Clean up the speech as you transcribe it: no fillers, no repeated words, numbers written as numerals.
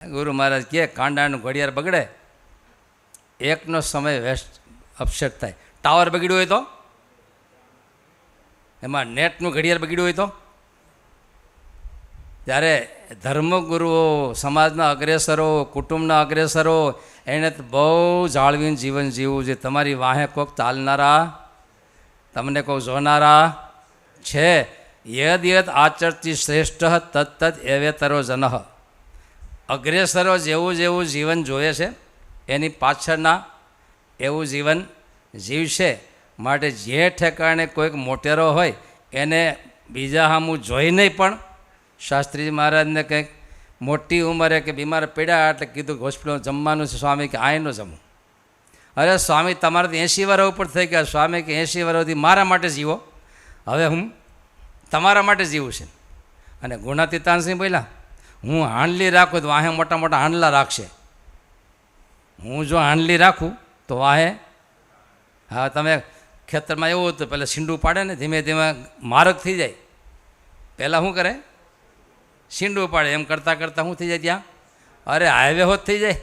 ગુરુ મહારાજ કહે કાંડાનું ઘડિયાળ બગડે એકનો સમય વેસ્ટ અપસેટ થાય. ટાવર બગડ્યું હોય તો, એમાં નેટનું ઘડિયાળ બગડ્યું હોય તો, ત્યારે ધર્મગુરુઓ, સમાજના અગ્રેસરો, કુટુંબના અગ્રેસરો એને બહુ જાળવીને જીવન જીવવું છે. તમારી વાહે કોઈક ચાલનારા, તમને કોઈક જોનારા છે. યદ યદ આચરતી શ્રેષ્ઠ તત્ત એવેતરો જનઃ. અગ્રેસરો જેવું જેવું જીવન જોઈએ છે એની પાછળના એવું જીવન જીવશે. માટે જે ઠેકાણે કોઈક મોટેરો હોય એને બીજા સામું જોઈને પણ શાસ્ત્રીજી મહારાજને કંઈક મોટી ઉંમરે કે બીમાર પડ્યા એટલે કીધું કે હોસ્પિટલમાં જમવાનું છે. સ્વામી કે આ ન જમવું. અરે સ્વામી તમારે તો 80 વર્ષ ઉપર થઈ ગયા. સ્વામી કે 80 વર્ષ સુધી મારા માટે જીવો, હવે હું તમારા માટે જીવું છે. અને ગુણાતીતાનસિંહ બોલ્યા, હું હાંડલી રાખું તો વાહે મોટા મોટા હાંડલા રાખશે. હું જો હાંડલી રાખું તો વાહે, હા તમે ખેતરમાં એવું હતું પહેલાં સીંડું પાડે ને, ધીમે ધીમે માર્ગ થઈ જાય. પહેલાં શું કરે? સીંડું પાડે. એમ કરતાં કરતાં શું થઈ જાય ત્યાં? અરે હાઈવે હોત થઈ જાય.